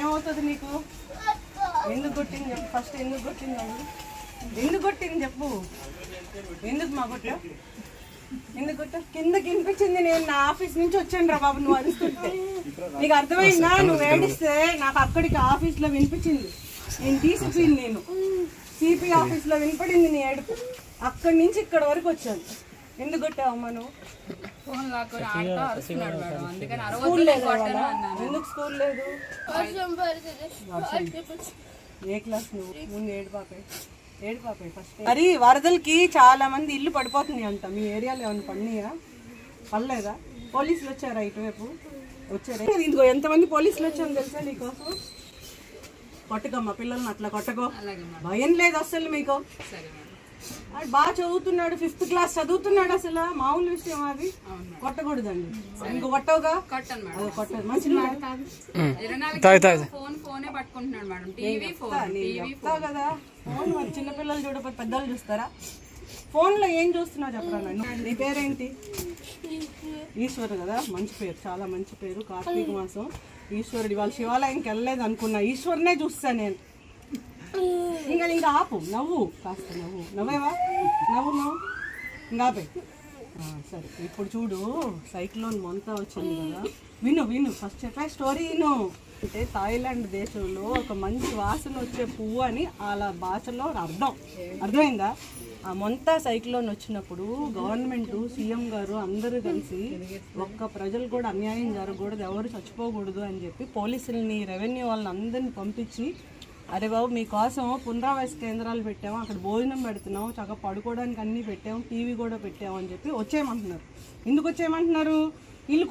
ఏమవుతుంది నీకు? ఎందుకు కొట్టింది చెప్పు ఫస్ట్. ఎందుకు కొట్టింది ఎందుకు కొట్టింది చెప్పు. ఎందుకు మా కొట్ట? ఎందుకు కొట్ట? కిందకి వినిపించింది. నేను నా ఆఫీస్ నుంచి వచ్చాను రా బాబు, నువ్వు అరుస్తుంటే. నీకు అర్థమైందా? నువ్వు ఏడిస్తే నాకు అక్కడికి ఆఫీస్లో వినిపించింది. నేను తీసిపోయింది. నేను సిపి ఆఫీస్లో వినపడింది నీ ఏడుపు. అక్కడి నుంచి ఇక్కడ వరకు వచ్చాను. ఎందుకు కొట్టావమ్మా నువ్వు? స్కూల్ లేదు. ఎందుకు స్కూల్ లేదు? ఏ క్లాస్ నువ్వు? ముందు ఏడు పాపే ఫస్ట్. మరి వరదలకి చాలా మంది ఇల్లు పడిపోతుంది అంట. మీ ఏరియాలో ఏమైనా పడినాయా? పడలేదా? పోలీసులు వచ్చారా ఇటువైపు? వచ్చారా? ఇందుకో ఎంతమంది పోలీసులు వచ్చారని తెలుసా నీకోసం? కొట్టకమ్మా పిల్లల్ని అట్లా కొట్టకో. భయం లేదు అసలు మీకు. బాగా చదువుతున్నాడు, 5th క్లాస్ చదువుతున్నాడు. అసలు మామూలు విషయం అది. కొట్టకూడదండి. ఇంకో కొట్టవుగా? కొట్టదు. మంచి చెప్తావు కదా. ఫోన్ మరి చిన్నపిల్లలు చూడకపోతే పెద్దలు చూస్తారా? ఫోన్లో ఏం చూస్తున్నావు చెప్పరా? నీ పేరేంటి? ఈశ్వర్ కదా, మంచి పేరు, చాలా మంచి పేరు. కార్తీక మాసం ఈశ్వరుడు. ఇవాళ శివాలయంకి వెళ్ళలేదు అనుకున్నా, ఈశ్వరునే చూస్తా నేను. ఇంకా ఆపు, నవ్వు, కాస్త నవ్వేవా? నవ్వు ఇంకా ఆపే. సరే, ఇప్పుడు చూడు, సైక్లోన్ మొంతా వచ్చింది కదా. విను ఫస్ట్ చెప్పే స్టోరీ విను. అంటే థాయిలాండ్ దేశంలో ఒక మంచి వాసన వచ్చే పువ్వు అని అలా భాషలో అర్థమైందా? ఆ మొంతా సైక్లోన్ వచ్చినప్పుడు గవర్నమెంట్, సీఎం గారు అందరూ కలిసి ఒక్క ప్రజలు కూడా అన్యాయం జరగకూడదు, ఎవరు చచ్చిపోకూడదు అని చెప్పి పోలీసుల్ని, రెవెన్యూ వాళ్ళని అందరినీ పంపించి, అరే బాబు మీకోసం పునరావాస కేంద్రాలు పెట్టాము, అక్కడ భోజనం పెడుతున్నాం, చక్కగా పడుకోవడానికి అన్నీ పెట్టాము, టీవీ కూడా పెట్టాము అని చెప్పి వచ్చేయమంటున్నారు. ఎందుకు వచ్చేయమంటున్నారు? ఇల్లు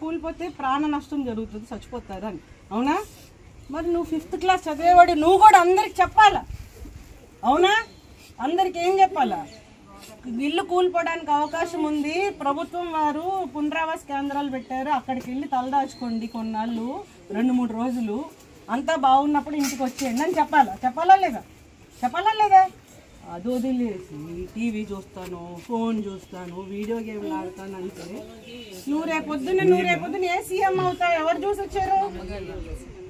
కూలిపోతే ప్రాణ నష్టం జరుగుతుంది, చచ్చిపోతారని. అవునా? మరి నువ్వు 5th క్లాస్ చదివేవాడు, నువ్వు కూడా అందరికి చెప్పాలా? అవునా? అందరికి ఏం చెప్పాలా? ఇల్లు కూలిపోవడానికి అవకాశం ఉంది, ప్రభుత్వం వారు పునరావాస కేంద్రాలు పెట్టారు, అక్కడికి వెళ్ళి తలదాచుకోండి కొన్నాళ్ళు, 2-3 రోజులు, అంతా బాగున్నప్పుడు ఇంటికి వచ్చేయండి అని చెప్పాలా లేదా? అది వదిలేసి టీవీ చూస్తాను, ఫోన్ చూస్తాను, వీడియో గేమ్లు ఆడతాను అంటే నువ్వు రేపొద్దున ఏ సీఎం అవుతావు? ఎవరు చూసి వచ్చారు?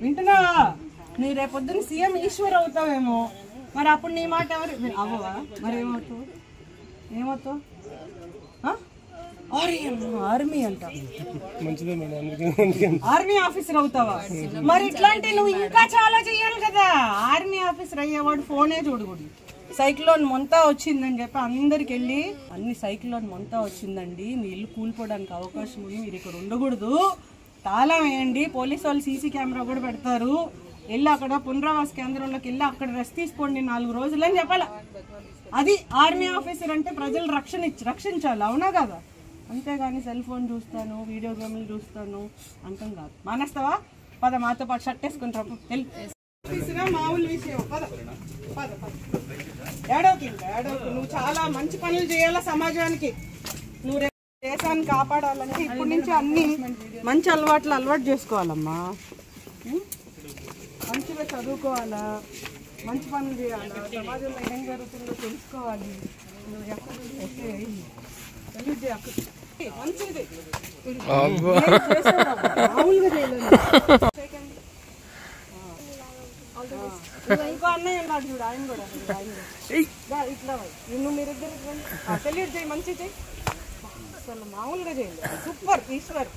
వింటున్నావా? నువ్వు రేపొద్దున సీఎం ఈశ్వర్ అవుతావేమో. మరి అప్పుడు నీ మాట ఎవరు అవ్వవా? మరి ఏమవుతావు? ఆర్మీ అంట, ఆర్మీ ఆఫీసర్ అవుతావా? మరి ఇట్లాంటి నువ్వు ఇంకా చాలా చెయ్యాలి కదా. ఆర్మీ ఆఫీసర్ అయ్యేవాడు ఫోనే చూడకూడదు. సైక్లోన్ మొంతా వచ్చిందని చెప్పి అందరికి వెళ్ళి, సైక్లోన్ మొంతా వచ్చిందండి, మీ ఇల్లు కూలిపోవడానికి అవకాశం ఉంది, మీరు ఇక్కడ ఉండకూడదు, తాళం వేయండి, పోలీసు వాళ్ళు సీసీ కెమెరా కూడా పెడతారు, వెళ్ళి అక్కడ పునరావాస కేంద్రంలోకి వెళ్ళి అక్కడ రెస్ట్ తీసుకోండి 4 రోజులు అని చెప్పాలా. అది ఆర్మీ ఆఫీసర్ అంటే ప్రజలు రక్షించాలి. అవునా కదా? అంతేగాని సెల్ ఫోన్ చూస్తాను, వీడియో గేమ్లు చూస్తాను అంతం కాదు. మానేస్తావా? పద, మాతో పాటు షర్ట్ వేసుకుంటాము. మామూలు విషయం. పద. ఏడవకు. నువ్వు చాలా మంచి పనులు చేయాలా సమాజానికి. నువ్వు దేశాన్ని కాపాడాలంటే ఇప్పటి నుంచి అన్ని మంచి అలవాటు చేసుకోవాలమ్మా. మంచిగా చదువుకోవాలా, మంచి పనులు చేయాలా, సమాజంలో ఏం జరుగుతుందో తెలుసుకోవాలి. నువ్వు మంచిది మామూలుగా చేయలేదు. ఇంకో అన్నయ్య ఉన్నాడు చూడు, ఆయన కూడా ఇట్లా మీరిద్దరు సెల్యూట్ చేయి, మంచి చేయి. అసలు మామూలుగా చేయలేదు. Super Ishwar,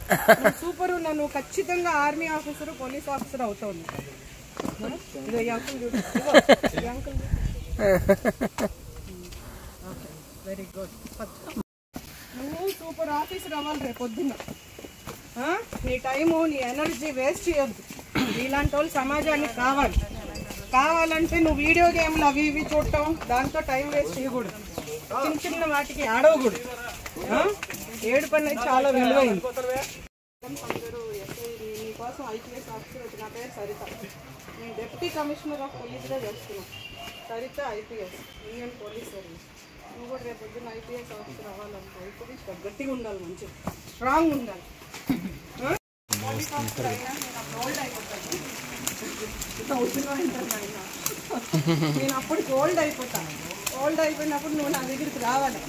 super. నువ్వు ఖచ్చితంగా ఆర్మీ ఆఫీసర్, పోలీస్ ఆఫీసర్ అవుతావు. ఇదో ఈ అంకుల్ చూడు, ఈ అంకుల్. Very good. నువ్వు సూపర్ ఆఫీసర్ అవ్వాలి రేపు పొద్దున్న. నీ టైము, నీ ఎనర్జీ వేస్ట్ చేయొద్దు. ఇలాంటి వాళ్ళు సమాజానికి కావాలంటే నువ్వు వీడియో గేమ్లు అవి ఇవి చూడటం, దాంతో టైం వేస్ట్ చేయకూడదు. చిన్న వాటికి ఆడవకూడదు. ఏడుపు అనేది చాలా విలువైంది. నీకోసం ఐపీఎస్ ఆఫీసర్ వచ్చి, నా పేరు సరిత, నేను డిప్యూటీ కమిషనర్ ఆఫ్ పోలీస్గా చేస్తున్నాను. Saritha IPS, Indian police service. నువ్వు కూడా రేపు పొద్దున్న ఐపీఎస్ ఆఫీసర్ అవ్వాలనుకో, ఇప్పుడు గట్టిగా ఉండాలి, మంచిగా స్ట్రాంగ్ ఉండాలి. పోలీస్ ఆఫీసర్ అయినా నేను అప్పుడు ఓల్డ్ అయిపోతాను. నేను అప్పటికి ఓల్డ్ అయిపోతాను. ఓల్డ్ అయిపోయినప్పుడు నువ్వు నా దగ్గరికి రావాలి.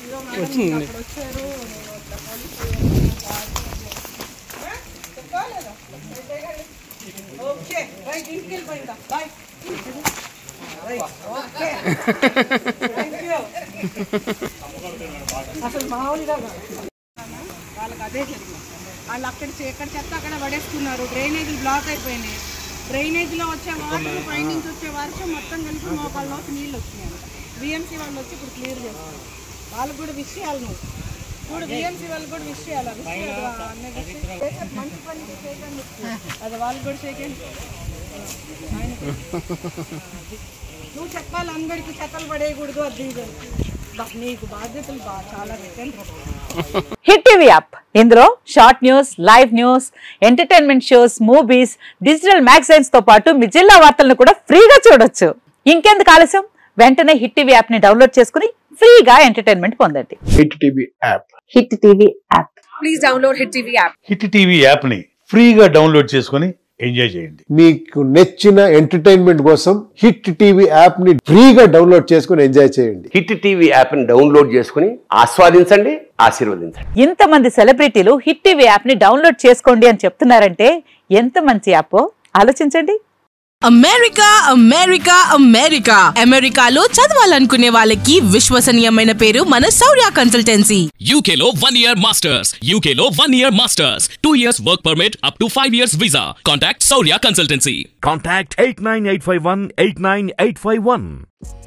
ఇదో మేడం అప్పుడు వచ్చారు, నేను పోలీస్ చెప్పాలేదా? ఓకే. రైట్ ఇంటికి వెళ్ళిపోయిందా బాయ్ ఓకే థ్యాంక్ యూ అసలు మామూలుగా వాళ్ళకి అదే జరిగింది వాళ్ళు ఎక్కడ చెత్త అక్కడ పడేస్తున్నారు డ్రైనేజీలు బ్లాక్ అయిపోయినాయి డ్రైనేజీలో వచ్చే వాటర్ పైనుంచి వచ్చే వర్షం మొత్తం కలిపి మోకాళ్ళలోకి నీళ్ళు వచ్చినాయి బిఎంసీ వాళ్ళు వచ్చి ఇప్పుడు క్లియర్ చేస్తారు వాళ్ళకి కూడా విషయాలు నువ్వు ఇప్పుడు బిఎంసీ వాళ్ళకి కూడా విషయాలు మంచి పని చేయకండి అది వాళ్ళకి కూడా చేయకండి నువ్వు చెప్పాలి అందరికీ చెత్తలు పడేయకూడదు అది నీకు బాధ్యతలు చాలా హిట్ టీవీ యాప్ ఇందులో short news live news entertainment shows movies digital magazines తో పాటు మీ జిల్లా వార్తలను కూడా ఫ్రీగా చూడొచ్చు ఇంకెందుకు ఆలస్యం వెంటనే హిట్ టీవీ యాప్ ని డౌన్లోడ్ చేసుకుని ఫ్రీగా ఎంటర్టైన్మెంట్ పొందండి hit TV app hit TV app please download hit TV app hit TV app ని ఫ్రీగా డౌన్లోడ్ చేసుకుని ఎంజాయ్ చేయండి మీకు నచ్చిన ఎంటర్టైన్మెంట్ కోసం హిట్ టీవీ యాప్ ని ఫ్రీగా డౌన్లోడ్ చేసుకుని ఎంజాయ్ చేయండి హిట్ టీవీ యాప్ ని డౌన్లోడ్ చేసుకుని ఆస్వాదించండి ఆశీర్వదించండి ఇంతమంది సెలబ్రిటీలు హిట్ టీవీ యాప్ ని డౌన్లోడ్ చేసుకోండి అని చెప్తున్నారంటే ఎంత మంచి యాప్ ఆలోచించండి అమెరికా అమెరికా అమెరికా అమెరికాలో చదవాలనుకునే వాళ్ళకి విశ్వసనీయమైన పేరు మన శౌర్య కన్సల్టెన్సీ UK లో 1 year masters UK లో 1 year masters 2 years work permit up to 5 years visa contact Saurya Consultancy Contact 89851 89851